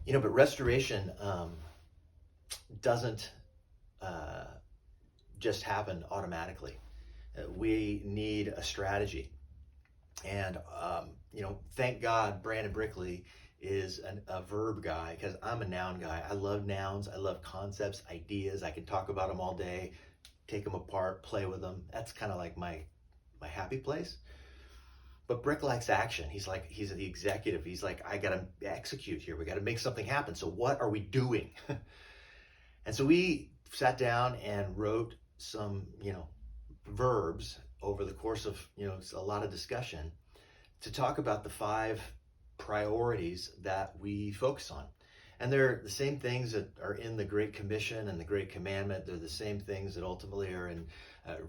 But restoration doesn't just happen automatically. We need a strategy. And, thank God Brandon Brickley is a verb guy, because I'm a noun guy. I love nouns. I love concepts, ideas. I can talk about them all day, take them apart, play with them. That's kind of like my happy place. But Brick likes action. He's the executive. He's like, I got to execute here. We got to make something happen. So what are we doing? And so we sat down and wrote some, verbs over the course of, a lot of discussion to talk about the 5 priorities that we focus on. And they're the same things that are in the Great Commission and the Great Commandment. They're the same things that ultimately are in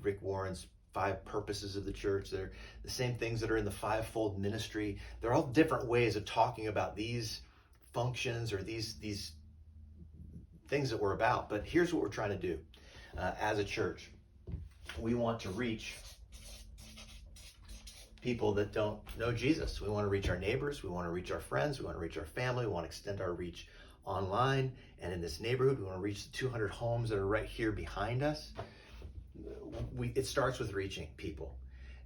Rick Warren's 5 purposes of the church. They're the same things that are in the 5-fold ministry. They're all different ways of talking about these functions or these things that we're about. But here's what we're trying to do as a church. We want to reach people that don't know Jesus. We want to reach our neighbors. We want to reach our friends. We want to reach our family. We want to extend our reach online. And in this neighborhood, we want to reach the 200 homes that are right here behind us. It starts with reaching people.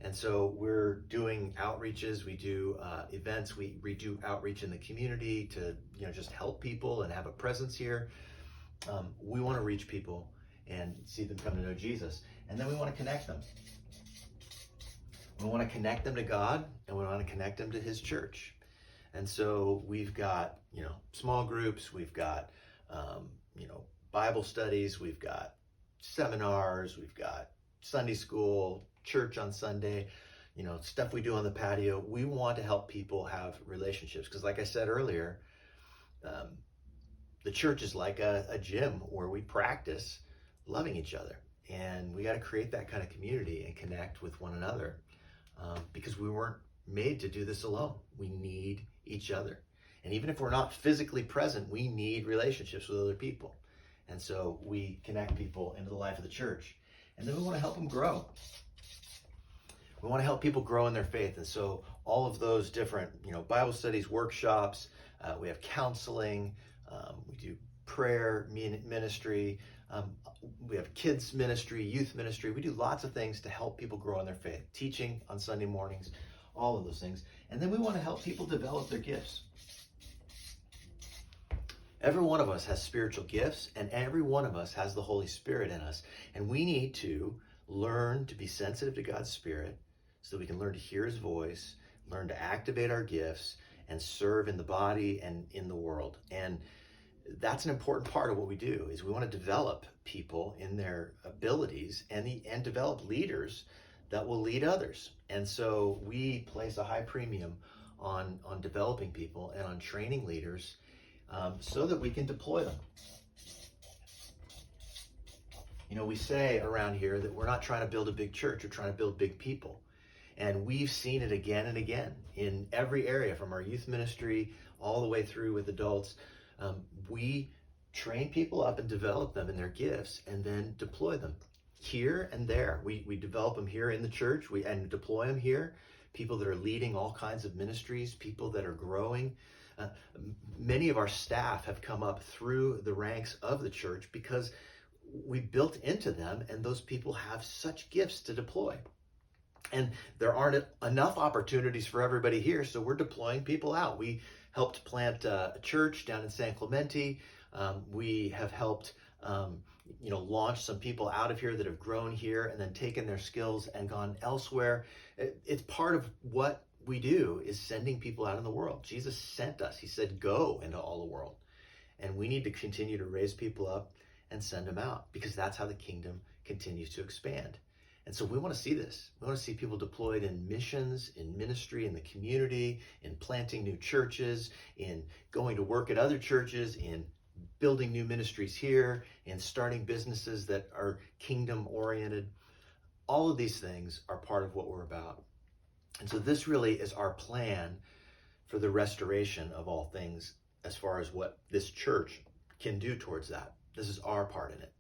And so we're doing outreaches. We do events. We do outreach in the community to just help people and have a presence here. We want to reach people and see them come to know Jesus. And then we want to connect them. We want to connect them to God, and we want to connect them to His church. And so we've got, small groups, we've got, Bible studies, we've got seminars, we've got Sunday school, church on Sunday, stuff we do on the patio. We want to help people have relationships, because like I said earlier, the church is like a gym where we practice loving each other. And we got to create that kind of community and connect with one another. Because we weren't made to do this alone. We need each other. And even if we're not physically present, we need relationships with other people. And so we connect people into the life of the church. And then we want to help them grow. We want to help people grow in their faith. And so all of those different, Bible studies, workshops, we have counseling, we do prayer ministry, we have kids ministry, youth ministry. We do lots of things to help people grow in their faith. Teaching on Sunday mornings, all of those things. And then we want to help people develop their gifts. Every one of us has spiritual gifts, and every one of us has the Holy Spirit in us. And we need to learn to be sensitive to God's Spirit so that we can learn to hear His voice, learn to activate our gifts, and serve in the body and in the world. And that's an important part of what we do, is we want to develop people in their abilities and develop leaders that will lead others. And so we place a high premium on developing people and on training leaders so that we can deploy them. We say around here that we're not trying to build a big church, we're trying to build big people. And we've seen it again and again in every area, from our youth ministry all the way through with adults. We train people up and develop them in their gifts and then deploy them here and there. We develop them here in the church and deploy them here. People that are leading all kinds of ministries, people that are growing. Many of our staff have come up through the ranks of the church because we built into them, and those people have such gifts to deploy. And there aren't enough opportunities for everybody here, so we're deploying people out. We helped plant a church down in San Clemente. We have helped, launch some people out of here that have grown here and then taken their skills and gone elsewhere. It's part of what we do, is sending people out in the world. Jesus sent us. He said, go into all the world. And we need to continue to raise people up and send them out, because that's how the kingdom continues to expand. And so we want to see this. We want to see people deployed in missions, in ministry, in the community, in planting new churches, in going to work at other churches, in building new ministries here, in starting businesses that are kingdom oriented. All of these things are part of what we're about. And so this really is our plan for the restoration of all things as far as what this church can do towards that. This is our part in it.